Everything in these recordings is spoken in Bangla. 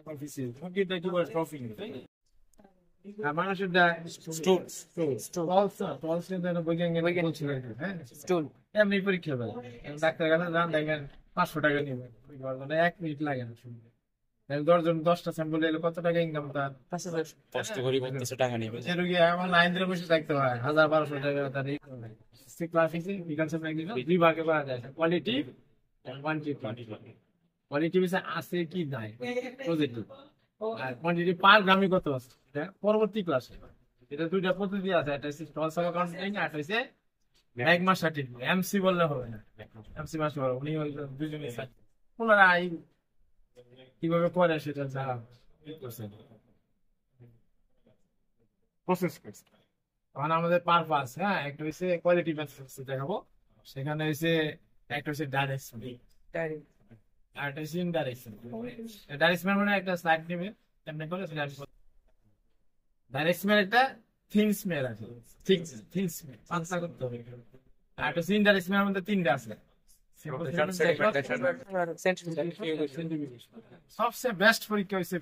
মুরগিটা কি বলে ট্রফি আর মানুষের এমনি পরীক্ষা হবে ডাক্তার কাছে যান দেখেন 500 টাকা নিবেন 1 মিনিট লাগে না শুনতে 10টা স্যাম্পল এলে কত টাকা ইনকাম তার কষ্ট করি কিছু টাকা নিবে সে রোগী আমার লাইন ধরে বসে থাকতে হয় 1000-1200 টাকা তার দুই ভাগে পাওয়া যায় কোয়ালিটি কোয়ালিটি আছে কি নাই পজিটিভ আর কোয়ান্টিটি পার গ্রামে কত আছে পরবর্তী ক্লাসে এটা দুইটা পদ্ধতি আছে একটা হচ্ছে স্টল সার্ভার কাউন্সেলিং আর হচ্ছে ম্যাগমা সার্টিফিকেট এমসি বললে হবে না এমসি মাস বলো উনি দুজনেই ওনারা কিভাবে করে সেটা যারা প্রসেস করছে তখন আমাদের পারপাস হ্যাঁ একটা হচ্ছে কোয়ালিটি ম্যানেজমেন্ট দেখাবো সেখানে হচ্ছে একটা হচ্ছে ডাইরেকশন আর একটা হচ্ছে ইনডাইরেকশন ডাইরেকশন মানে একটা স্লাইড নেবে তেমনি করে ডাইরেকশন একটা থিংস মেয়ার আছে থিংস মেয়ার পাঁচটা করতে হবে আর একটা ইনডাইরেকশন মধ্যে 3টা আছে সবচেয়ে বেস্ট পরীক্ষা হচ্ছে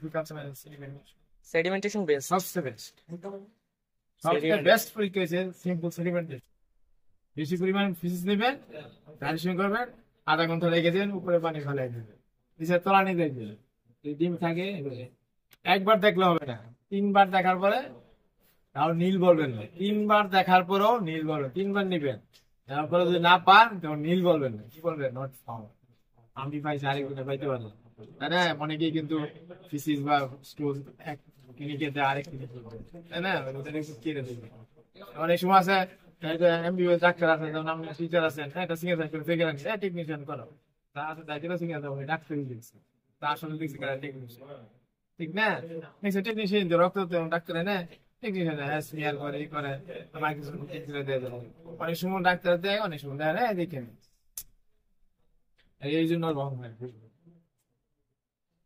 সেডিমেন্টেশন বেস সবচেয়ে বেস্ট পরীক্ষা হচ্ছে সিম্পল সেডিমেন্টেশন বেশি পরিমাণ ফিজিক্স নেবেন ডাইরেকশন করবেন আধা ঘন্টা রেখে দেন উপরে পানি ফেলাই দেবেন নিচে তলানি দেখবেন ডিম থাকে একবার দেখলে হবে না 3বার দেখার পরে তাও নীল বলবেন না 3বার দেখার পরেও নীল বলবেন 3বার নিবেন তারপরে যদি না পান তখন নীল বলবেন না কি বলবেন নট ফাউন্ড আমি পাইছি আরেকজনে পাইতে পারলাম তাই না অনেকেই কিন্তু ফিসিস বা স্টোজ এক ক্লিনিকে দেয় আরেক ক্লিনিকে তাই না ওদের একটু কেড়ে দেবে অনেক সময় আছে এমবিবিএস ডাক্তার আছে যেমন আপনি টিচার আছেন একটা সিগনেচার করে ফেকে রাখছে টেকনিশিয়ান করো তা আছে তাই সিগনেচার হবে ডাক্তারই দেখছে তা আসলে দেখছি কারা টেকনিশিয়ান ঠিক না দেখছে টেকনিশিয়ান রক্ত ডাক্তার না টেকনিশিয়ান স্মিয়ার করে ই করে মাইক্রোস্কোপ দিয়ে দেয় অনেক সময় ডাক্তার দেয় অনেক সময় দেয় না দেখেন এই জন্য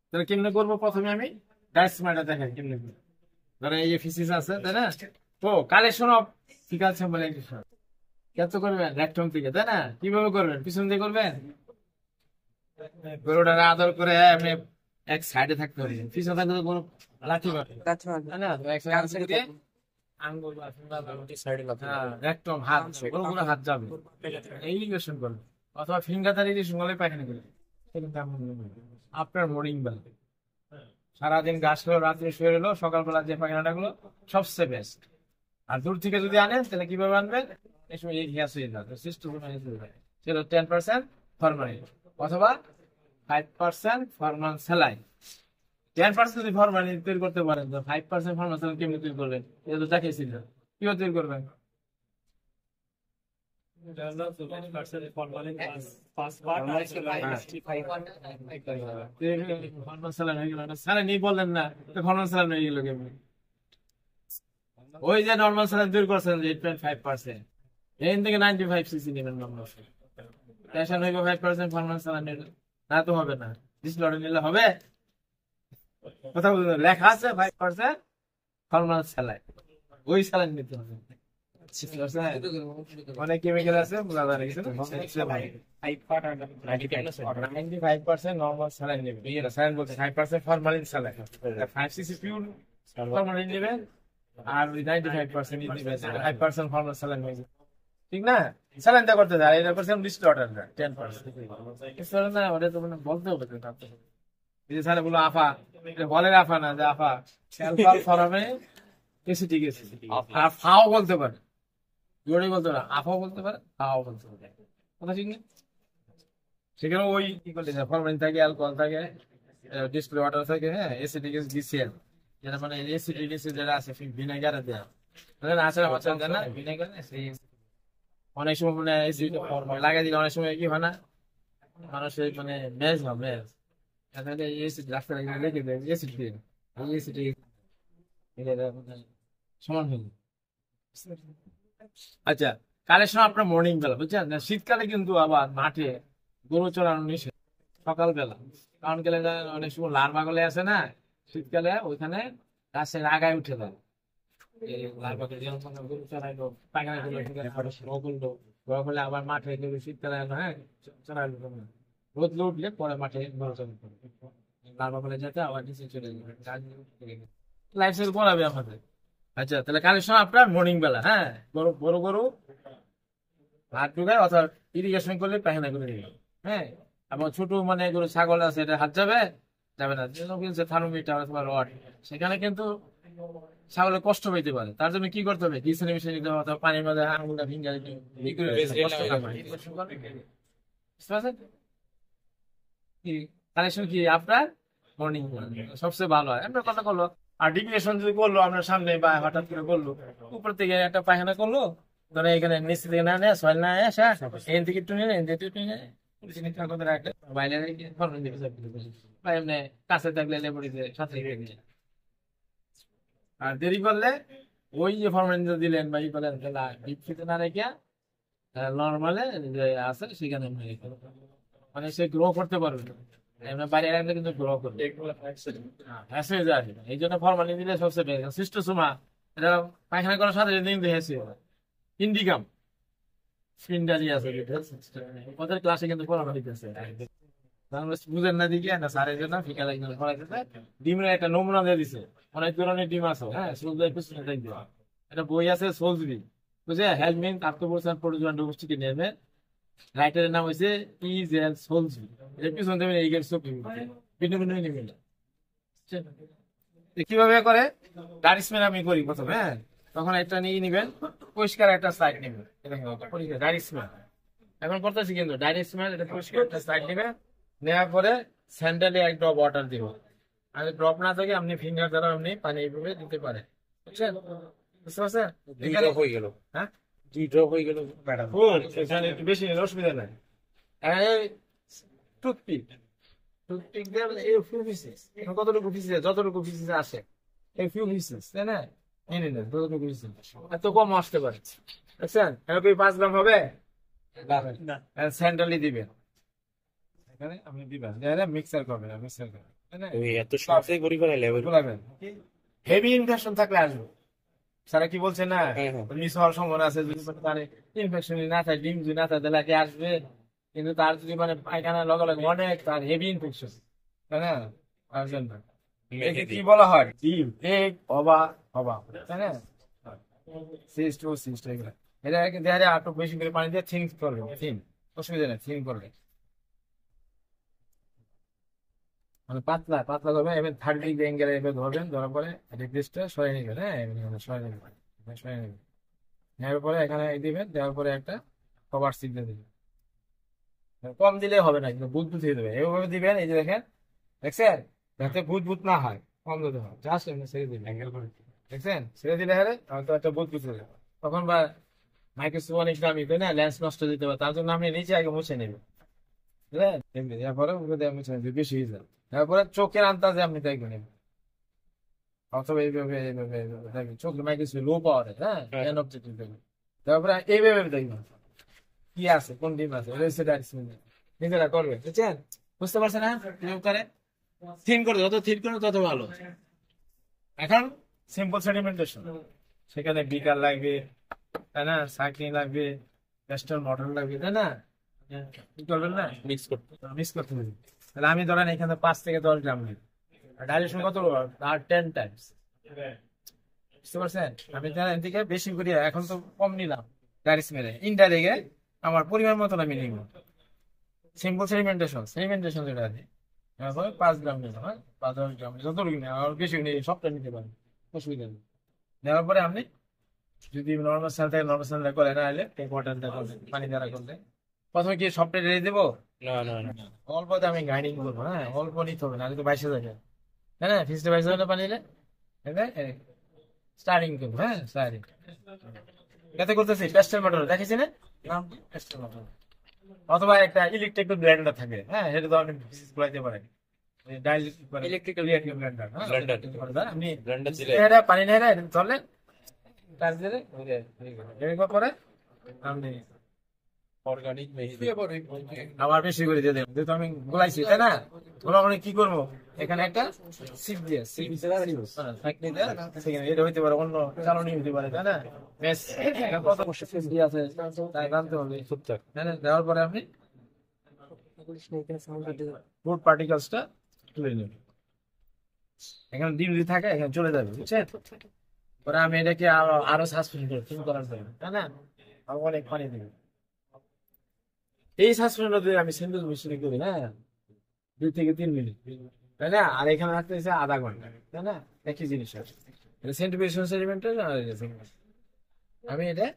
তাহলে কেমনে করবো প্রথমে আমি ডাইসমাটা দেখাই কেমনে করবো ধরো এই যে ফিসিস আছে তাই না তো কালেকশন অফ ফিকাল স্যাম্পল কত করবেন রেকটম থেকে তাই না কিভাবে করবেন পিছন দিয়ে করবেন গরুটার আদর করে এমনি এক সাইডে থাকতে হবে পিছনে থাকলে তো কোনো লাঠি মারবে তাই না এক সাইডে আঙ্গুল বা সাইডে রেকটম হাত কোনো হাত যাবে এই ইরিগেশন করবে অথবা ফিঙ্গার ইরিগেশন করলে পায়খানা করবে আপনার মর্নিং বেলা সারাদিন গাছ হলো রাত্রে শুয়ে এলো সকালবেলা যে পায়খানাটা গুলো সবচেয়ে বেস্ট আর দূর থেকে যদি আনেন তাহলে কিভাবে আনবেন এই সময় এই গ্যাস হয়ে যাবে ছিল 10% ফরমালিন অথবা 5% ফরমাল স্যালাইন 10% যদি ফরমালিন তৈরি করতে পারেন তো 5% ফরমাল স্যালাইন কেমনি তৈরি করবেন এটা তো দেখিয়েছিল কিভাবে তৈরি করবেন বললেন না ফরমাল স্যালাইন হয়ে গেল কেমনি ওই যে নর্মাল স্যালাইন তৈরি করছেন 8.5% এখান থেকে 95 সিসি নেবেন নর্মাল টেনশন হইবে 5% ফরমাল স্যালাইন না তো হবে না ডিসলট নিলে হবে কথা বলুন লেখা আছে 5% ফরমাল স্যালাইন ওই স্যালাইন নিতে হবে অনেক কেমিক্যাল আছে বোঝা যায় না কিছু 95% নর্মাল স্যালাইন নেবেন স্যালাইন বলতে 5% formalin saline 5 CC pure formalin নেবেন আর ওই 95% নেবেন 5% ফরমাল স্যালাইন নেবেন ঠিক না স্যালাইনটা করতে যায় এটা করছেন ডিসলটার 10% না ওটা তো মানে বলতে হবে এই যে স্যার বলো আফা এটা বলের আফা না যে আফা অ্যালকোহল ফরমে এসিটিক অ্যাসিড আর ফাও বলতে পারে জোরে বলতে পারে আফাও বলতে পারে ফাও বলতে পারে কথা ঠিক না সেখানে ওই কি করতে ফরমালিন থাকে অ্যালকোহল থাকে ডিসপ্লে ওয়াটার থাকে হ্যাঁ এসিটিক অ্যাসিড ডিসিএল যেটা মানে এসিটিক অ্যাসিড যেটা আছে ভিনেগারে দেয়া মানে আচার মাচার দেয় না ভিনেগার সেই অনেক সময় মানে এসিড লাগাই দিলে অনেক সময় কি হয় না মানুষের মানে মেজ হয় মেজ তাহলে এসিড রাস্তা লেগে দেয় এসিড দিয়ে এসিড সমান হয়ে আচ্ছা কালেকশন আপনার মর্নিং বেলা বুঝছেন শীতকালে কিন্তু আবার মাঠে গরু চড়ানো নিষেধ সকালবেলা কারণ গেলে অনেক সময় লার্ভা গলে আছে না শীতকালে ওইখানে গাছের আগায় উঠে যায় গরু চড়াইলো পায়খানা করলো গরম হলে আবার মাঠে শীতকালে হ্যাঁ চড়াইলো রোদ উঠলে পরে মাঠে গরু চড়াই লার্ভা ফেলে যাতে আবার নিচে চলে যাবে, লাইফ সাইকেল করাবে আমাদের। আচ্ছা, তাহলে কালেকশন আপনার মর্নিং বেলা, হ্যাঁ, বড় বড় গরু হাত ঢুকায় অর্থাৎ ইরিগেশন করলে পায়খানা করে দিল, হ্যাঁ। এবং ছোট মানে গরু ছাগল আছে, এটা হাত যাবে যাবে না, কিন্তু থার্মোমিটার অথবা রড, সেখানে কিন্তু ছাগলের কষ্ট পেতে পারে। তার জন্য কি করতে হবে, কিচেনে মিশে নিতে হবে, অথবা পানির মধ্যে আঙুলটা ভিঙ্গা দিতে হবে, কালেকশন কি আপনার মর্নিং সবচেয়ে ভালো হয়। আপনার কথা করলো, আর ডিগ্রেশন যদি করলো আপনার সামনে বা হঠাৎ করে করলো, উপর থেকে একটা পায়খানা করলো, ধরো এখানে নিচে থেকে না নেয়, সয়েল না আসা, এখান থেকে একটু নিলে এখান থেকে একটু নিলে বাইরে বা এমনি কাছে থাকলে লেবুড়িতে সাথে রেখে দিয়ে। আর দেরি করলে ওই যে ফরমালিন দিলেন বা ই করলেন, ডিপ ফ্রিজে না রেখে নর্মালে যে আছে সেখানে মানে সে গ্রো করতে পারবে না, এমনি বাইরে রাখলে কিন্তু গ্রো করবে, হ্যাসে যায়। এই জন্য ফরমালিন দিলে সবচেয়ে বেশি সিস্টোসোমা, এটা পায়খানা করার সাথে সাথে কিন্তু হ্যাসে ইন্ডিকাম স্পিন্ডারি আছে, ওদের ক্লাসে কিন্তু পড়ানো হইতেছে, বুঝেন না দিকে না স্যারের জন্য ফিকা লাগবে পড়াইতেছে। ডিমের একটা নমুনা দিয়ে দিছে, অনেক ধরনের ডিম আছে, হ্যাঁ, সোলজার পিছনে দেখবে একটা বই আছে সোলজবি, বুঝে হেলমিন আত্মপরিচালন পরিচালন উপস্থিতি নেবে, রাইটারের নাম হয়েছে ইজ এল সোলজবি, এটা পিছনে দেবেন এই গেল সব ভিন্ন ভিন্ন নিবেন। কিভাবে করে ডাইরিসম্যান আমি করি প্রথমে, হ্যাঁ, তখন একটা নিয়ে নিবেন, পরিষ্কার একটা সাইড নেবেন, ডাইরিসম্যান এখন করতেছি কিন্তু ডাইরিসম্যান, এটা পরিষ্কার একটা সাইড নেবেন, নেওয়ার পরে স্যান্ডেলে এক ড্রপ ওয়াটার দিব, আর ড্রপ না থাকে আপনি ফিঙ্গার দ্বারা আপনি পানি এইভাবে দিতে পারেন, বুঝছেন? বুঝতে পারছেন? হয়ে গেল, হ্যাঁ, 2 ড্রপ হয়ে গেল, এখানে একটু বেশি অসুবিধা নাই। টুথপিক টুথপিক দিয়ে এই ফিউ পিসেস, কতটুকু পিসেস, যতটুকু পিসেস আসে এই ফিউ পিসেস, তাই না, নিয়ে নিলেন যতটুকু পিসেস, এত কম আসতে পারে, বুঝছেন? এরকম 5 গ্রাম হবে না, স্যান্ডেলি দিবেন, এখানে আপনি দিবেন, মিক্সার করবেন, মিক্সার করবেন, এত সহজে করি ফেলাইলে হেভি ইনফেকশন থাকলে আসবে, সারা কি বলছে না, মিস হওয়ার সম্ভাবনা আছে, যদি তার ইনফেকশন না থাকে, ডিম যদি না থাকে তাহলে কি আসবে, কিন্তু তার যদি মানে পায়খানা লগালগ অনেক তার হেভি ইনফেকশন, তাই না, আসবেন না। কি বলা হয় ডিম এগ হবা, তাই না, সিস্ট ও সিস্ট এগুলো, এটা দেহারে আটক বেশি করে পানি দিয়ে থিন করবে, থিন, অসুবিধা নেই, থিন করবে, মানে পাতলা পাতলা করবেন, এবার 30 ডিগ্রি অ্যাঙ্গেলে এবার ধরবেন, ধরার পরে রিকোয়েস্টটা সরিয়ে নেবেন, হ্যাঁ, সরিয়ে নেবেন, সরিয়ে নেবেন, নেওয়ার পরে এখানে দিবেন, দেওয়ার পরে একটা কভার সিট দিয়ে দেবেন, কম দিলে হবে না, কিন্তু বুদবুদ দিয়ে দেবে, এইভাবে দিবেন, এই যে দেখেন, দেখছেন, যাতে বুদবুদ না হয়, কম দিতে হয়, জাস্ট এমনি ছেড়ে দিবেন, অ্যাঙ্গেল করে, দেখছেন, ছেড়ে দিলে হলে হয়তো একটা বুদবুদ হয়ে যাবে, তখন বা মাইক্রোস্কোপ অনেক দামি, তাই না, লেন্স নষ্ট দিতে পারে, তার জন্য আপনি নিচে আগে মুছে নেবেন, বুঝলেন, এমনি তারপরে মুছে নেবেন, বেশি হয়ে যাবে, তারপরে চোখের আন্দাজে আপনি দেখবেন, অথবা এইভাবে এইভাবে দেখবেন, চোখের মাইক্রোস্কোপ লো পাওয়ারে, হ্যাঁ, এন অবজেক্টিভ দেখবেন, তারপরে এইভাবে দেখবেন কি আছে, কোন ডিম আছে, নিজেরা করবে, বুঝছেন, বুঝতে পারছেন না, করে থিন করে, যত থিন করে তত ভালো। এখন সিম্পল সেডিমেন্টেশন, সেখানে বিকার লাগবে, তাই না, সাইক্লিং লাগবে, প্যাস্টেল মটর লাগবে, তাই না, কি করবেন না, মিক্স করতে হবে। তাহলে আমি ধরেন এখানে 5 থেকে 10 গ্রাম নিই, ডাইরেকশন কত, আর 10 টাইমস, বুঝতে পারছেন, আমি এর থেকে বেশি করি, এখন তো কম নিলাম ডাইরেক্ট মেরে, ইনডাইরেক্টে আমার পরিমাণ মতো আমি নিব, সিম্পল সেডিমেন্টেশন যেটা আছে, 5 গ্রাম নিলাম, হ্যাঁ, 5-10 গ্রাম যতটুকু নেই, আর বেশি নিই, সবটা নিতে পারেন, অসুবিধা নেই। নেওয়ার পরে আপনি যদি নর্মাল স্যাল থাকে, নর্মাল স্যালটা করে, না হলে ওয়াটারটা করলে, পানি দ্বারা করলে, প্রথমে কি সবটা রেডি দেবো, না, অল্পতে আমি গ্রাইন্ডিং করবো, হ্যাঁ, অল্প নিতে হবে, না তো 22,000 টাকা, হ্যাঁ, ফিসটা 22,000 পানি নিলে স্টার্টিং করবো, হ্যাঁ, স্টার্টিং এতে করতেছি প্যাস্টেল মটর, দেখেছি না নাম, প্যাস্টেল মটর, অথবা একটা ইলেকট্রিক ব্লেন্ডার থাকে, হ্যাঁ, সেটা তো আপনি ঘুরাইতে পারেন, ইলেকট্রিক্যাল ব্লেন্ডার, আপনি পানি নেই ধরলে তার পরে আপনি অর্গানিক আবার বেশি করে দিয়ে দেবেন, যেহেতু আমি গোলাইছি, তাই না, গোলাগুলি কি করবো, এখানে একটা সিপ দিয়ে এটা হইতে পারে, অন্য জ্বালানি হইতে পারে, তাই না, বেশ কত আছে তাই জানতে হবে, তাই না, দেওয়ার পরে আপনি ফুড পার্টিকেলসটা তুলে নেবেন, এখানে ডিম যদি থাকে এখানে চলে যাবে, বুঝছেন? পরে আমি এটাকে আরো সাসপেন্ড করি থিন করার জন্য, তাই না? আমি অনেক পানি দিই। এই সাসপেন্ডটা যদি আমি সেন্ডউইচ মেশিনে করি না, 2 থেকে 3 মিনিট, তাই না? আর এখানে রাখতে হচ্ছে আধা ঘন্টা, তাই না? একই জিনিস আছে। এটা সেন্টিমিটার সেন্টিমিটার আমি এটা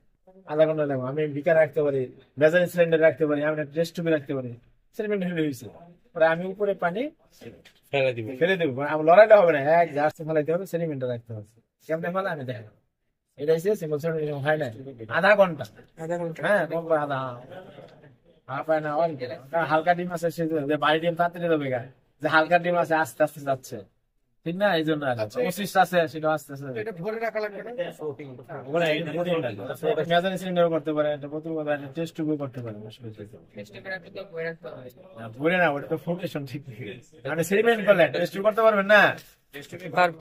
আধা ঘন্টা লাগবে। আমি বিকার রাখতে পারি, মেজারিং সিলিন্ডার রাখতে পারি, আমি টেস্ট টিউবে রাখতে পারি। সেন্টিমিটার হয়ে গেছে। পরে আমি উপরে পানি ফেলে দিব। ফেলে দেবো, আমার লড়াইটা হবে না, এক জার্সি ফেলাইতে হবে, সেন্টিমিটার রাখতে হবে। কেমনে ফেলা আমি দেখো, এটা হচ্ছে সিম্পল সেন্টিমিটার হয় না, আধা ঘন্টা। আধা ঘন্টা। হ্যাঁ, কম করে আধা, হাফ অ্যান আওয়ার। হালকা ডিম আছে, সে যে বাড়ি ডিম তাড়াতাড়ি দেবে গা, যে হালকা ডিম আছে আস্তে আস্তে যাচ্ছে, ঠিক না? এই জন্য 25 আছে, সেটা আস্তে আস্তে এটা ভরে রাখা লাগবে না? ওগুলো মেজারিং সিলিন্ডার করতে পারে, এটা প্রথম কথা, টেস্ট টিউব করতে পারে। চেষ্টা করে একটু তো ভরে রাখতে হবে। ভরে না, ওটা তো ফাউন্ডেশন ঠিক নেই। আপনি সেরিমেন্ট করলে টেস্ট টিউব করতে পারবেন না?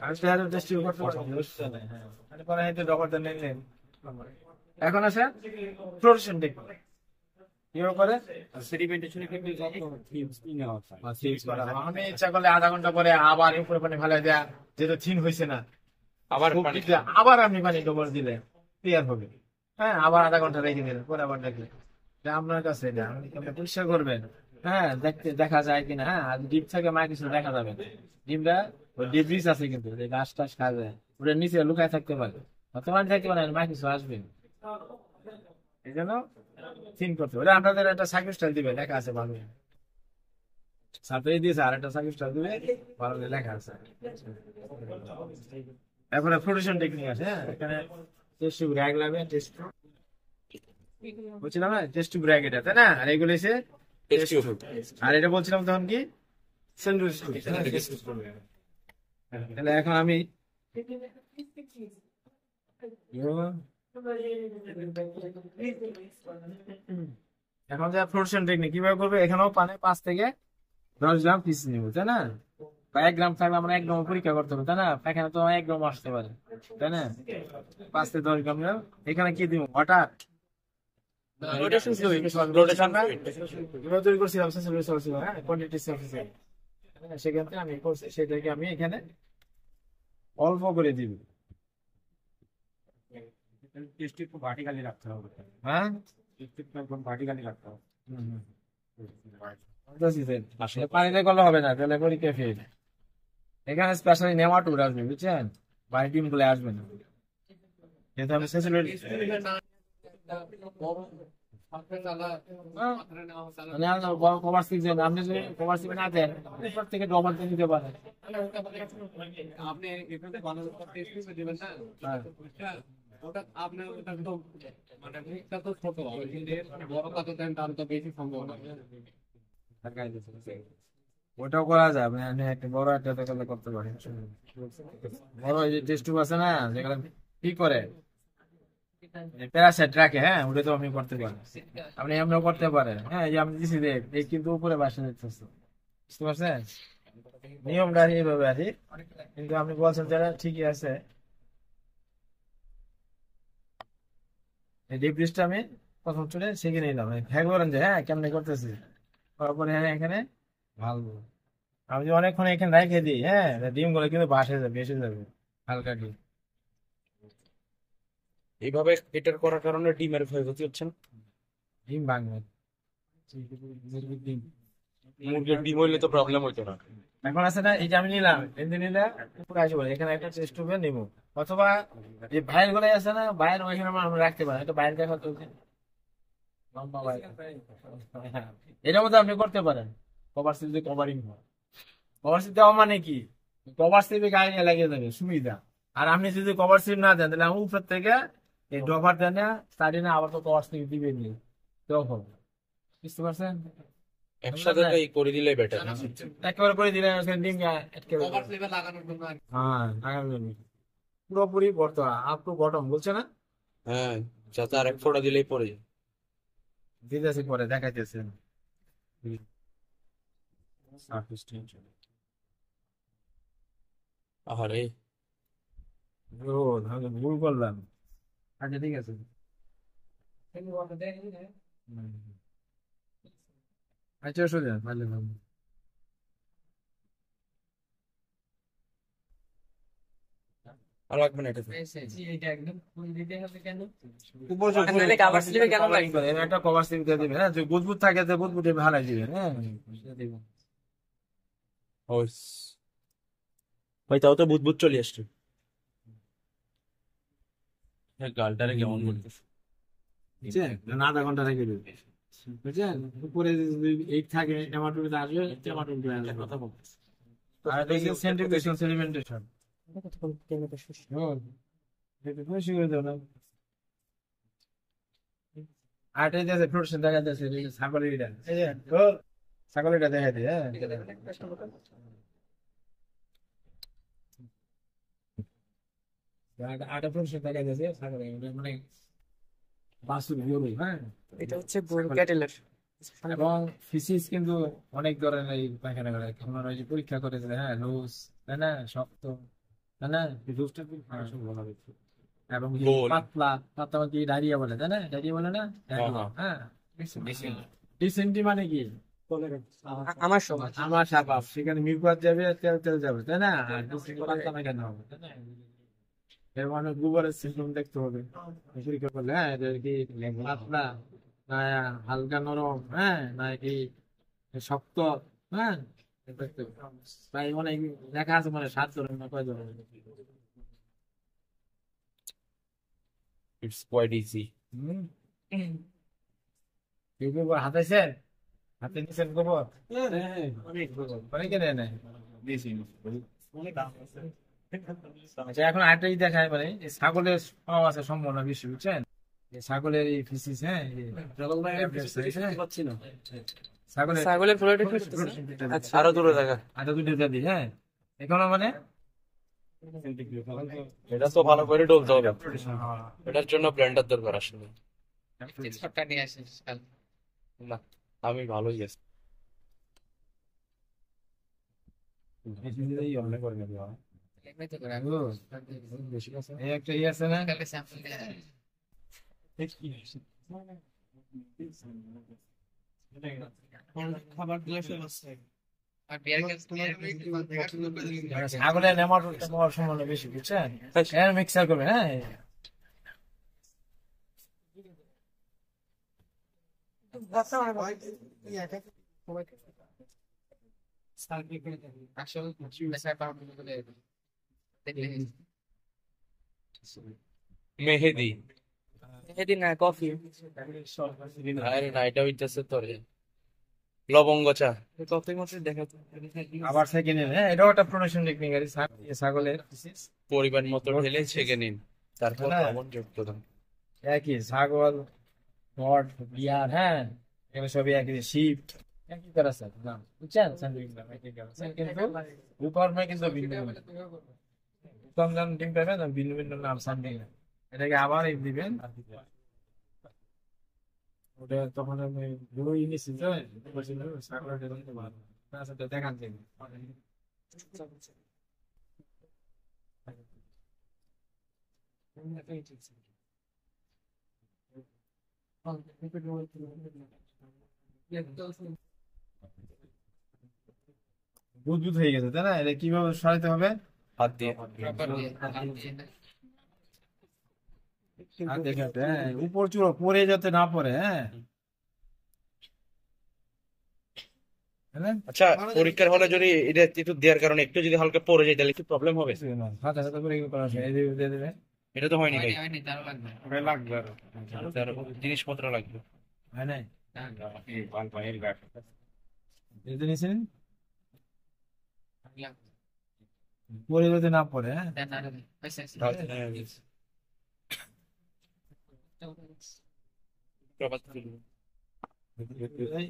আমি তো হাজার টেস্ট টিউব করতে পারবো, বুঝছেন? হ্যাঁ, মানে পরে হয়তো ডক্টর নিলেন। এখন আছে ফ্লোরেসেন্ট টেক, কিভাবে করে? আমি ইচ্ছা করলে আধা ঘন্টা পরে আবার উপরে পানি ফেলে দেয়া, যেহেতু থিন হয়েছে না, আবার খুব পানি। দিলে আবার আপনি পানি ডবল দিলে ক্লিয়ার হবে। হ্যাঁ, আবার আধা ঘন্টা রেখে দিলেন, পরে আবার দেখলেন। এটা আপনার কাছে, এটা আপনি কেমনে পরিষ্কার করবেন। হ্যাঁ, দেখতে দেখা যায় কিনা। হ্যাঁ, আর ডিপ থেকে মা কিছু দেখা যাবে না। ডিমটা ওই ডিব্রিজ আছে কিন্তু, যে গাছ টাছ খাবে, ওটা নিচে লুকায় থাকতে পারে, তোমার থাকতে পারে, মা কিছু আসবে। এই জন্য থিন করতে হবে। ওটা আপনাদের একটা সার্কিট স্টাইল দিবে, লেখা আছে ভালো, সার্কিট দিয়েছে, আর একটা সার্কিট স্টাইল দিবে, ভালো করে লেখা আছে। এরপরে ফ্লোরেশন টেকনিক আছে। হ্যাঁ, এখানে টেস্ট টিউব র‍্যাগ লাগবে, টেস্ট বলছিলাম না, টেস্ট টিউব র‍্যাগ এটা, তাই না? আর এগুলো এসে টেস্ট টিউব। আর এটা বলছিলাম তখন কি, সেন্ডউইচ টিউব। তাহলে এখন আমি এখন যা ফ্লোরেশন টেকনিক কিভাবে করবে, এখানেও পানি 5 থেকে 10 গ্রাম পিস নিব, তাই না? বা 1 গ্রাম থাকলে আমরা 1 গ্রাম পরীক্ষা করতে হবে, তাই না? এখানে তো 1 গ্রাম আসতে পারে, তাই না? 5 থেকে 10 গ্রাম নিলাম। এখানে কি দিব? Water, rotation fluid. রোটেশন না, কিভাবে তৈরি করছিলাম সেন্সর করছিলাম, হ্যাঁ, কোয়ান্টিটি সাফিসিয়েন্ট। সেখান থেকে আমি করছি, সেটাকে আমি এখানে অল্প করে দিব। টেস্টি একটু ভার্টিক্যালি রাখতে হবে। হ্যাঁ, টেস্টি একদম ভার্টিক্যালি রাখতে হবে। আসলে পানিতে করলে হবে না, তাহলে করি কে ফেল। এখানে স্পেশালি নেমাটোড আসবে, বুঝছেন? বাড়ি ডিম গুলো আসবে না, যেহেতু আমি স্যাচুরেটেড। মানে আপনার বড় কভার সিক্স দেন, আপনি যদি কভার সিক্স না দেন, উপর থেকে ডবল দিয়ে দিতে পারেন। আপনি এখানে বানানোর পর টেস্ট করে দিবেন না, ওটা আপনার ওটা তো মানে মুখটা তো ছোট হবে, কিন্তু এর বড় কাছে দেন তাহলে তো বেশি সম্ভব হবে। ওটাও করা যায়, আপনি একটা বড় একটা দোকানে করতে পারেন। বড় এই যে টেস্ট টিউব আছে না, যেগুলো কি করে প্যারাসাইট রাখে, হ্যাঁ, ওটা তো আপনি করতে পারেন। আপনি এমনিও করতে পারেন। হ্যাঁ, এই যে আমি দিচ্ছি দেখ, এই কিন্তু উপরে বাসা দিতেছে, বুঝতে পারছেন? নিয়মটা এইভাবে আছে, কিন্তু আপনি বলছেন যারা ঠিকই আছে। এই ডিপ ডিশটা আমি প্রথম চলে শিখে নিলাম, হ্যাঁ বলেন যে হ্যাঁ কেমনে করতেছি, তারপরে হ্যাঁ এখানে ভালো। আমি যদি অনেকক্ষণ এখানে রেখে দিই, হ্যাঁ, ডিম গুলো কিন্তু বাসে যাবে, বেসে যাবে, হালকা ডিম। এইভাবে এটার করার কারণে ডিমের ক্ষয়ক্ষতি হচ্ছে না? ডিম ভাঙবে, মুরগির ডিম হইলে তো প্রবলেম হইতো না। এখন আছে না, এই যে আমি নিলাম, এমনি নিলে উপরে আসবে, এখানে একটা টেস্ট টিউবে নিব, অথবা যে ভাইয়ের গুলো আছে না, ভাইয়ের ওইখানে আমরা রাখতে পারি, একটা বাইরে দেখা চলছে লম্বা বাইর। এটার মধ্যে আপনি করতে পারেন কভার সিল দিয়ে কভারিং হয়। কভার সিল দেওয়া মানে কি, কভার সিল গায়ে লাগিয়ে যাবে, সুবিধা। আর আপনি যদি কভার সিল না দেন, তাহলে আমি উপর থেকে এই ড্রপার দেন না, সাইডে না, আবার তো কভার সিল দিবে নিয়ে তখন, বুঝতে পারছেন? একসাথে তাই করে দিলেই বেটার। একেবারে করে দিলেন ডিম একেবারে, কভার স্লিপে লাগানোর জন্য আর কি। হ্যাঁ, লাগানোর জন্য। পুরোপুরি বর্তমান আপ টু বটম বলছে না, হ্যাঁ, যাতে আর এক ফোঁটা দিলেই পড়ে যায়। দিতেছি পরে দেখাইতেছে। আহারে, ও তাহলে ভুল করলাম। আচ্ছা ঠিক আছে। আচ্ছা সোজা ভালো। আর লাগবে না এটা এটা একদম ফুল দিতে হবে কেন? আসলে cover slip এ কেন লাগবে? এর একটা কভার স্লিপ দিয়ে দিবেন, হ্যাঁ, যদি বুদবুদ থাকে তো বুদবুদে ভাড়াই দিবেন, হ্যাঁ, সেটা দিবেন। ওই ভাই তাও তো বুদবুদ চলে আসছে গালটারে কেমন করতেছে বুঝছেন? না, আধা ঘন্টা রেখে দিবেন, বুঝছেন? উপরে যদি 8 থাকে টমেটোতে আসবে, টমেটো কথা বলতেছে। আর এটা হচ্ছে সেন্ট্রিফিউগেশন সেডিমেন্টেশন। এটা বেশি করে দাও না। আর এটা যে প্রোডাকশন দেখা যাচ্ছে, এই যে ছাগলের এটা, এই যে ছাগলের এটা দেখা যায়, হ্যাঁ, আটা প্রোডাকশন দেখা যাচ্ছে ছাগলের, এটা মানে বাছুর গরু, হ্যাঁ। এটা হচ্ছে গরু ক্যাটেলের। এবং ফিসিস কিন্তু অনেক ধরনের এই পায়খানা করে, কেমন ওই যে পরীক্ষা করেছে, হ্যাঁ, লুজ, তাই না, শক্ত, তাই না, লুজটা খুব খারাপ ভালো হবে। এবং কি গোল। পাতলা পাতলা কি ডায়রিয়া বলে, তাই না, ডায়রিয়া বলে না, হ্যাঁ। হ্যাঁ। ডিসেন্টি মানে কি আমার সমাজ আমার স্বভাব, সেখানে মিউকাস যাবে, তেল তেল যাবে, তাই না, আর ডিসেন্টি পাতলা পায়খানা হবে, তাই না। এর মানে গোবরের সিমটম দেখতে হবে পরীক্ষা করলে, হ্যাঁ, এটা কি পাতলা না হালকা নরম, হ্যাঁ, না কি শক্ত, হ্যাঁ, এটা দেখতে হবে। তাই অনেক লেখা আছে, মানে 7 ধরনের না কয় ধরনের। ইটস কোয়াইট ইজি হুম, কেউ কেউ হাতাইছেন, হাতে নিছেন গোবর, অনেক গোবর, অনেকে নেয় নাই, দিয়েছি। আচ্ছা, এখন আরেকটাই দেখায়, মানে এই ছাগলের পাওয়া আছে সম্ভাবনা বেশি, বুঝছেন, এই ছাগলের এই ফিসিস, হ্যাঁ, ছাগলের ছাগলের ফ্লোরেটেড আচ্ছা, আরো দূরে দেখা আটা দুটো জাতি, হ্যাঁ, এখনো মানে এটা তো ভালো করে ডলতে হবে এটার জন্য ব্লেন্ডার দরকার আসলে ছটা নিয়ে আসিস কাল। না আমি ভালোই আছি এমনি তো করে এই একটা ই আছে না, কালকে স্যাম্পল দিয়ে আর বিয়ার গ্লাস ছাগলের নেমাটোডটা পাওয়ার সম্ভাবনা বেশি, বুঝছেন, মিক্সার করবে, হ্যাঁ, আসল মেসার পাউডার গুলো দেখলে মেহেদি হেদি না কফি আরে না এটা হইতেছে তোর লবঙ্গ চা কফির মধ্যে দেখা আবার সেকেন্ড, হ্যাঁ, এটাও একটা প্রোডাকশন টেকনিক আর ছাগলের পরিমাণ মতো ঢেলে ছেঁকে নিন তারপর হ্যাঁ। লবণ যোগ করুন একই ছাগল, মট, বিয়ার, হ্যাঁ, এগুলো সবই একই, শিফট একই করা স্যার, নাম বুঝছেন, একই করা স্যার, কিন্তু উপকরণে কিন্তু ভিন্ন ভিন্ন, কম দাম ডিম পাবেন, ভিন্ন ভিন্ন নাম সামনে, এটাকে আবার এই দিবেন, ওটা তখন আমি গুঁড়ো এনেছি তো, ছাগলের ভালো আচ্ছা, তো দেখান যাবে। বুদবুদ হয়ে গেছে, তাই না, এটা কিভাবে সরাইতে হবে, হাত দিয়ে আর দেখে, হ্যাঁ, উপর চুড়ো পরে যাতে না পড়ে, হ্যাঁ, হ্যাঁ, আচ্ছা পরীক্ষার হলে যদি এটা একটু দেওয়ার কারণে একটু যদি হালকা পড়ে যায় তাহলে কি প্রবলেম হবে হাতে হাতে করে এগুলো করা আছে, এই যে দিয়ে দেবে, এটা তো হয়নি ভাই হয়নি তারও লাগবে ওটা লাগবে আরো, তার জিনিসপত্র লাগবে হয় নাই, এই যে নিয়েছেন, পরে যাতে না পড়ে, হ্যাঁ,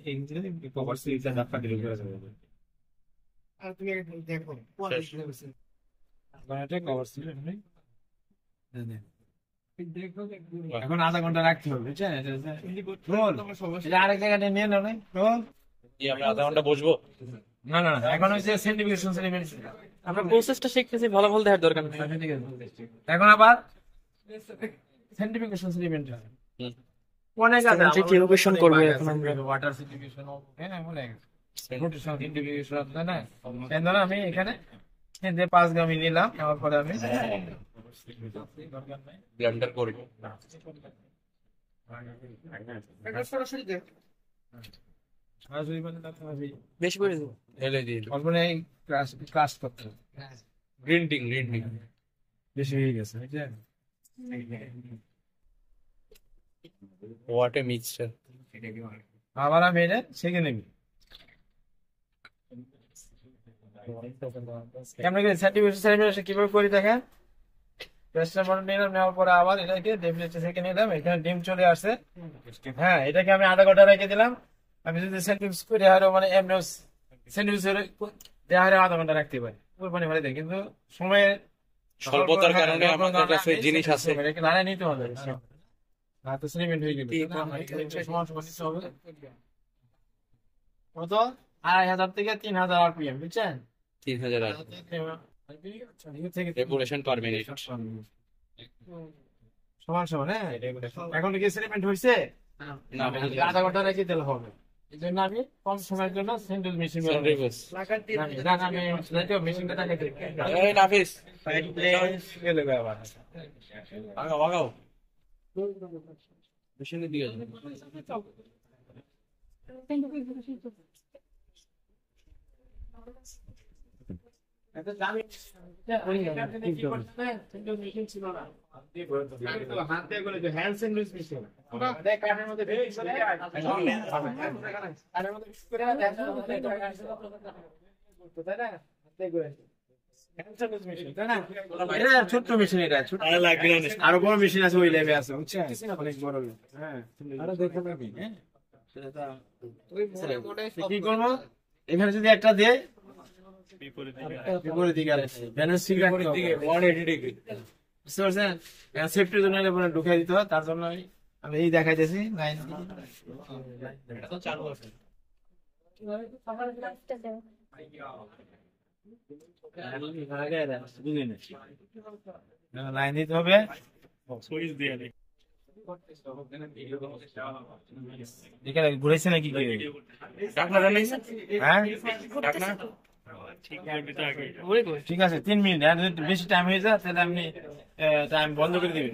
এই যে কভার সিলটা ধাক্কা দিলে করে যাবে, আর তুমি দেখো এটা কভার সিল নেই, এখন আধা ঘন্টা রাখতে হবে, বুঝছেন, এটা আরেক জায়গায় নিয়ে নাও, নাই আমরা আধা ঘন্টা বসবো না না না, এখন হচ্ছে সেন্টিফিকেশন সেডিমেন্ট, আমরা প্রসেসটা শিখতেছি, ভালো ভালো দেখার দরকার নেই। এখন আবার সেন্টিফিকেশন সেডিমেন্ট অনেক আছে, Centrifugation করবে এখন আমরা। ওয়াটার সেন্টিফিকেশন, হ্যাঁ, অনেক রোটেশন সেন্টিফিকেশন, তাই না, এই ধরো আমি এখানে 5 গ্রাম নিলাম, নেওয়ার পরে আমি ব্লেন্ডার করে সরাসরি দেখ সরাসরি মানে তাতে হবে বেশি করে দেবো ঢেলে দিয়ে অল্প নেই ক্লাস করতে হবে। গ্রিন টি বেশি হয়ে গেছে বুঝছেন? হোয়াট এ মিক্সচার আবার আমি এটা ছেঁকে নেবি কেমন করে সেন্টিমিটার কিভাবে করি দেখেন। পেস্টটা মনে নিলাম, নেওয়ার পরে আবার এটাকে ডেফিনেটলি ছেঁকে নিলাম। এখানে ডিম চলে আসছে। হ্যাঁ, এটাকে আমি আধা ঘন্টা রেখে দিলাম। আমি যদি স্যান্ডউইচ করে আরো মানে এমনি স্যান্ডউইচ দেওয়া হয় আধা ঘন্টা রাখতে পারি, পুরো পানি ফেলে দেয়। কিন্তু সময়ের স্বল্পতার কারণে আমাদের কাছে জিনিস আছে। এটাকে নাড়ায় নিতে হবে, না তো সেন্টিমিটার হয়ে গেল। সমান সমান নিতে হবে। কত? 2500 থেকে 3000 RPM, বুঝছেন? 3000 রেগুলেশন পার মিনিট। সমান সমান। হ্যাঁ, এখন কি সেন্টিমিটার হয়েছে? না আধা ঘন্টা রেখে দিলে হবে। এই জন্য আমি কম সময়ের জন্য সেন্ট্রাল মেশিন মেশিনটা তাকে এই নাফিস আবার আগাও মেশিনে দিয়ে হ্যান্ড স্যান্ডউইচ মেশিন কাঠের মধ্যে ছোট্ট মেশিন, এটা আরো বড় মেশিন আছে, ওই লেভে আছে, বুঝছেন? অনেক বড়। হ্যাঁ, কি করবো এখানে যদি একটা দিয়ে বিপরীত দিকে বুঝতে পারছেন? সেফটির জন্য ঢুকাই দিতে হয়, তার জন্য আমি এই দেখাইতেছি লাইন লাইন দিতে হবে। এখানে ঘুরেছে নাকি? হ্যাঁ, ঠিক আছে, 3 মিনিট। আর যদি বেশি টাইম হয়ে যায় তাহলে আপনি টাইম বন্ধ করে দিবেন।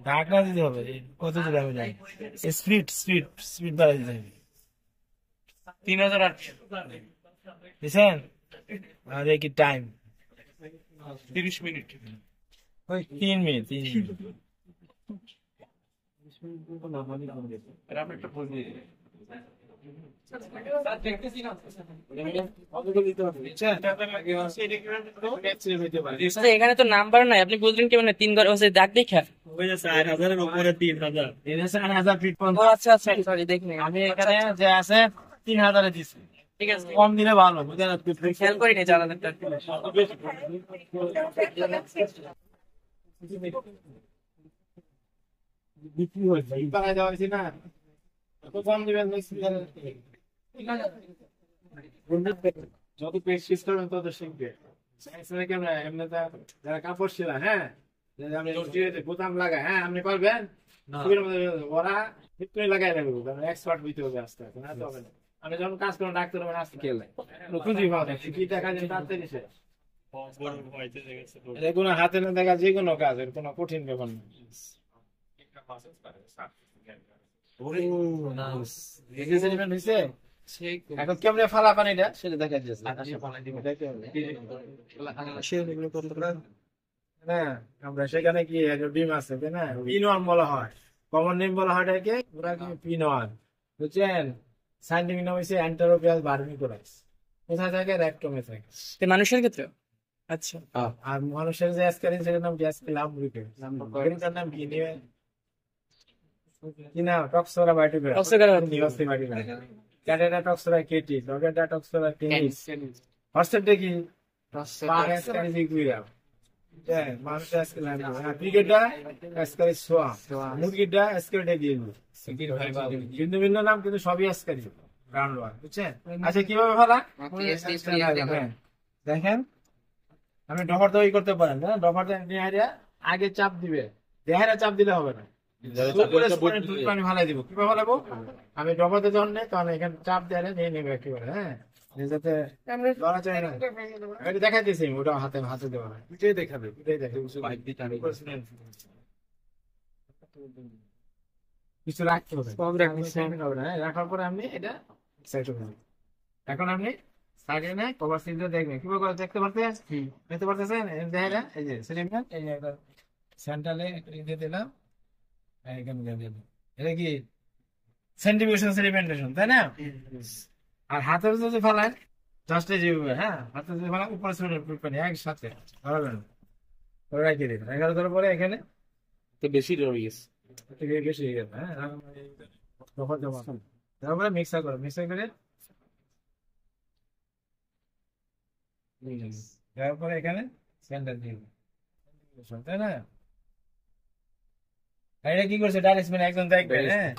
ঢাকনা দিতে হবে। কত দিতে হবে? স্পিড বাড়াই দিতে হবে। 3000 দিচ্ছেন? আর কি টাইম? 30 মিনিট। ওই 3 মিনিট। এখানে তো নাম্বার নাই, আপনি বুঝলেন কি? মানে 3 ঘর হচ্ছে দাগ দেখা 4000 উপরে 3000 ফিট পর্যন্ত। আচ্ছা আচ্ছা, সরি দেখিনি আমি এখানে যে আছে 3000 দিচ্ছি। ঠিক আছে, কম দিলে ভালো, বুঝলেন? খেয়াল করিনি জ্বালানোটা। বিক্রি হয়েছে টাকা দেওয়া হয়েছে না, কম দিবেন। যত প্র্যাকটিস করবেন তত শিখবে। যারা কাপড় ছিল, হ্যাঁ, বোতাম লাগায়, হ্যাঁ, আপনি পারবেন। ওরা লাগাই রাখবো, এক্সপার্ট হইতে হবে আস্তে আস্তে, না তো হবে না। আমি যখন কাজ করবো ডাক্তার হবে আস্তে খেলে খুঁজি পাওয়া যায়, কি দেখা যায় তাড়াতাড়ি শেষ। এটা কোনো হাতে না দেখা যে কোনো কাজ, এর কোনো কঠিন ব্যাপার না। এখন কেমনে ফালা পানিটা সেটা দেখা যাচ্ছে না। আমরা সেখানে কি ডিম আছে না, পিনোয়ান বলা হয়, কমন নেম বলা হয় এটাকে। ওরা কি পিনোয়ান, বুঝছেন? সাইন্টিফিক নাম হচ্ছে অ্যান্টারোপিয়াস ভার্মিকুলাস। কোথায় থাকে? রেক্টমে থাকে। মানুষের ক্ষেত্রে? আচ্ছা। আর মানুষের যে অ্যাসকারিন সেটার নাম গ্যাসপিলাম রুবিকের। এটার নাম কি নিবে? কি নাম? টক্সোরা ভার্টিব্রা। ক্যাটেটা টক্সোরা কেটি, ডগেটা টক্সোরা টেনিস। হর্সেপটা কি? Parascaris equorum. হ্যাঁ, মানুষ অ্যাসকারিন। হ্যাঁ, ক্রিকেটটা অ্যাসকারিস সোয়া। মুরগিটা অ্যাসকারিটা দিয়ে দিবে। ভিন্ন ভিন্ন নাম, কিন্তু সবই অ্যাসকারিন। রাউন্ড ওয়ান, বুঝছেন? আচ্ছা, কিভাবে ফেলা? দেখেন, আপনি ডফার তৈরি করতে পারেন না। ডফার আগে চাপ দিবে, দেহারা চাপ দিলে হবে না। আমি ডফাতে যখন নেই তখন এখানে চাপ দেয় নিয়ে নেবে একেবারে। হ্যাঁ, যাতে লড়া চায় না। এটা দেখাই দিয়েছি, ওটা হাতে হাতে দেওয়া না, এটাই দেখাবে, এটাই দেখে কিছু রাখতে হবে, হ্যাঁ, রাখার পরে আপনি এটা সেট হবে। এখন আপনি সাইডে না কভার সিলটা দেখবেন কিভাবে করে দেখতে পারতেছেন, দেখেন এই যে সিলিন্ডার, এই যে একটা সেন্ট্রালে দিয়ে দিলাম, এখানে দিয়ে দিলাম, এটা কি সেন্টিমিউশন সেডিমেন্টেশন, তাই না? আর হাতের যদি ফেলায় জাস্ট যেভাবে, হ্যাঁ, হাতের যদি ফেলায় উপরে ছোট একসাথে ধরাবেন, ধরে রাখিয়ে দিবেন, 11 ধরার পরে এখানে তো বেশি রয়ে গেছে। বেশি হয়ে গেল, হ্যাঁ, তারপরে মিক্সার করে তারপরে এখানে সেন্টার দিয়ে দিবেন, তাই না? আর এটা কি করছে ডাইরেক্ট একজন দেখবেন, হ্যাঁ,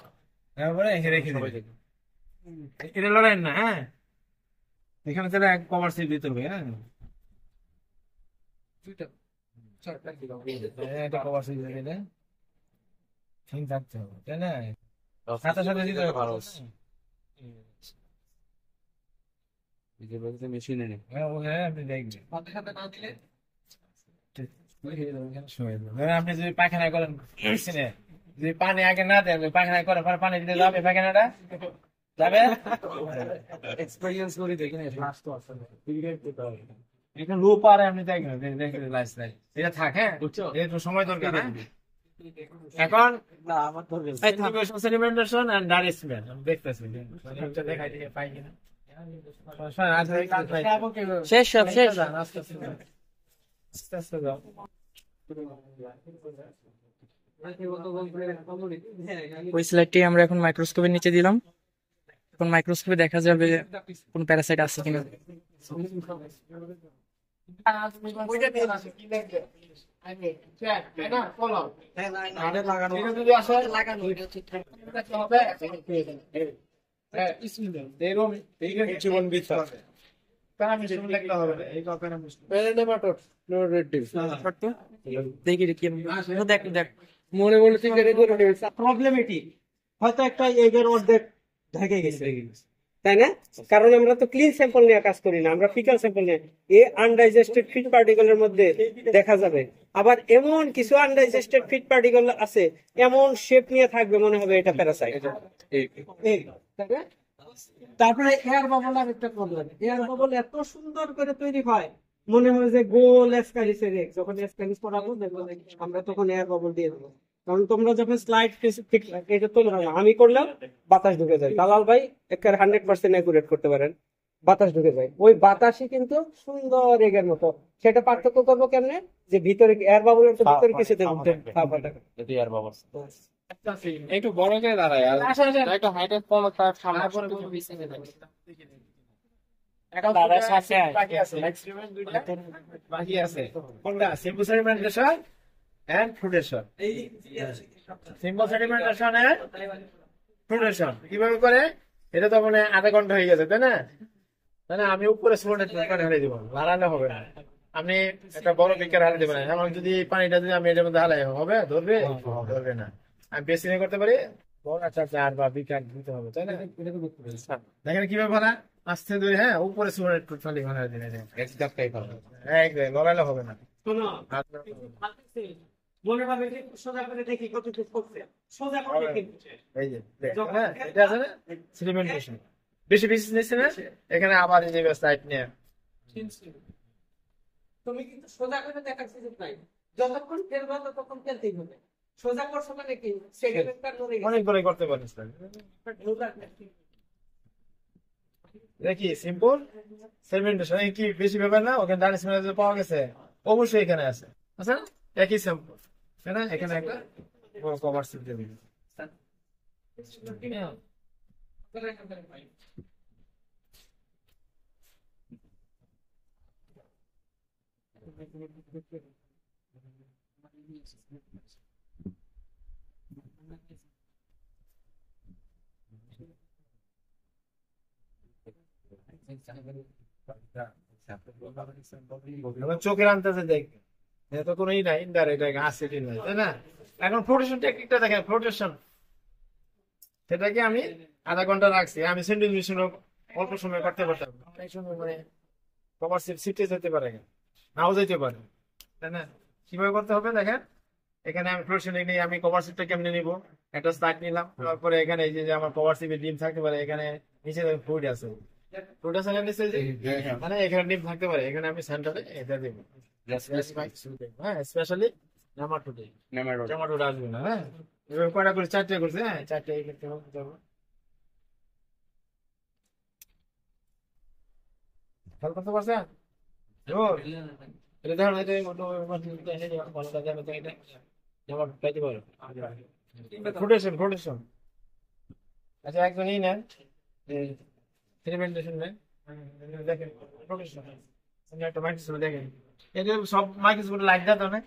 তারপরে এখানে রেখে দিবেন, এটা লড়াই না, হ্যাঁ, এখানে তাহলে এক কভার সিল দিতে হবে, হ্যাঁ, এটা কভার সিল দিলে ঠিক থাকতে হবে, তাই না? সাথে সাথে দিতে হবে, ভালো মেশিনে নেই। হ্যাঁ, ওখানে আপনি দেখবেন, হাতে হাতে না দিলে আপনি যদি পায়খানা করেন, যদি পানি আগে না দেন, পায়খানা করার পরে পানি দিতে যাবে, পায়খানাটা যাবে, এক্সপেরিয়েন্স করে দেখেন, এখানে লো পারে আপনি দেখেন, এটা থাক, হ্যাঁ, একটু সময় দরকার, হ্যাঁ। এখন সেডিমেন্টেশন এন্ড ডাইরেক্টমেন্ট আমি দেখতেছি, দেখাই দিয়ে পাই কিনা, শেষ সব শেষ। ওই স্লাইডটি আমরা এখন মাইক্রোস্কোপের নিচে দিলাম। এখন মাইক্রোস্কোপে দেখা যাবে কোন প্যারাসাইট আছে কিনা। দেখি দেখি দেখ দেখ মনে মনে চিন্তা করে প্রবলেম এটি হয়তো একটা এগের অর্ধেক ঢেকে গেছে, তাই না? কারণ আমরা তো ক্লিন স্যাম্পল নিয়ে কাজ করি না, আমরা ফিকাল স্যাম্পল নিয়ে। এই আনডাইজেস্টেড ফিড পার্টিকেলের মধ্যে দেখা যাবে আবার এমন কিছু আনডাইজেস্টেড ফিড পার্টিকেল আছে, এমন শেপ নিয়ে থাকবে মনে হবে এটা প্যারাসাইট, তাই না? তারপরে এয়ার বাবল আর একটা প্রবলেম, এয়ার বাবল এত সুন্দর করে তৈরি হয় মনে হয় যে গোল এসকালিসের এক, যখন এসকালিস পড়াবো দেখবো আমরা তখন এয়ার বাবল দিয়ে দেবো। কারণ তোমরা যখন স্লাইড ঠিক এটা তো আমি করলাম বাতাস ঢুকে যায়, দালাল ভাই একের 100% অ্যাকুরেট করতে পারেন, বাতাস ঢুকে যায়, ওই বাতাসই কিন্তু সুন্দর এগের মতো। সেটা পার্থক্য করবো কেমনে, যে ভিতরে এয়ার বাবলের ভিতরে কিছু একটু বড় করে দাঁড়ায় আর একটা হাইটের কম বাকি আছে কোনটা? Simple sedimentation and flotation. Simple sedimentation and flotation কিভাবে করে? এটা তো মানে আধা ঘন্টা হয়ে গেছে, তাই না? আমি উপরে স্লোনেট ঢালে দিব, হারালে হবে না। আপনি একটা বড় বিকার হারালে দেবেন, এমন যদি পানিটা যদি আমি এটার মধ্যে হালাই হবে, ধরবে না। আমি বেশি করতে পারি, বড় চার বা বিকার দিতে হবে, তাই না? দেখেন কিভাবে ভাড়া আস্তে ধরে, হ্যাঁ, উপরে স্লোনেট টোটালি ভাড়া দিলে একদম লড়াইলে হবে না। মনে হবে যে সোজা করে দেখি কত কিছু করছে, সোজা করে দেখি এই যে হ্যাঁ, এটা আছে না সেডিমেন্টেশন, বেশি নিচ্ছে না, এখানে আবার এই যে সাইড নিয়ে তুমি কিন্তু সোজা করে দেখার সুযোগ নাই, যতক্ষণ ফেলবো ততক্ষণ ফেলতেই হবে। সোজা করছো মানে কি সেডিমেন্টটা নড়ে গেছে, অনেক বড় করতে পারিস। দেখি সিম্পল সেডিমেন্টেশন কি বেশি ব্যাপার না, ওখানে ডাইরেক্ট পাওয়া গেছে, অবশ্যই এখানে আছে, আচ্ছা একই সিম্পল, তাই না? এখানে একটা কভার সিল দিয়ে দিন। চোখের আনতেছে দেখবে, এটা কোনো ই নাই, ইনডাইরেক্ট অ্যাসিড নাই, তাই না? এখন ফ্লোটেশন টেকনিকটা দেখেন, ফ্লোটেশন সেটাকে আমি আধা ঘন্টা রাখছি, আমি সেন্ট্রিফিউগেশন অল্প সময় করতে পারতাম অনেক সময় মানে কভার শিফটে যেতে পারে, নাও যেতে পারে, তাই না? কিভাবে করতে হবে দেখেন, এখানে আমি ফ্লোরশন নিয়ে আমি কভার শিটটা কেমনে নিব, একটা স্টার্ট নিলাম, তারপরে এখানে এই যে আমার কভার শিপে ডিম থাকতে পারে, এখানে নিচে ফ্লুইড আছে, ফ্লুইড আছে না নিচে যে, মানে এখানে ডিম থাকতে পারে, এখানে আমি সেন্টারে এটা দিব, হ্যাঁ স্পেশালি নেমাটোডে, নেমাটোড আসবে না, হ্যাঁ এভাবে কয়টা করে 4টে করছে, হ্যাঁ 4টে এই করতে হবে। খেয়াল করতে পারছেন? এটা দেখুন, এটা ভালো কাজে আমি তো এটা নেমাটোড পাইতে পারো। প্রোটেকশন আচ্ছা একজন এই নেন সেলিমেন্টেশন নেন, দেখেন প্রোটেকশন একটা মাইক্রোস্কোপ দেখেন, এটা সব মাইক্রোস্কোপ লাইট দেয় তো না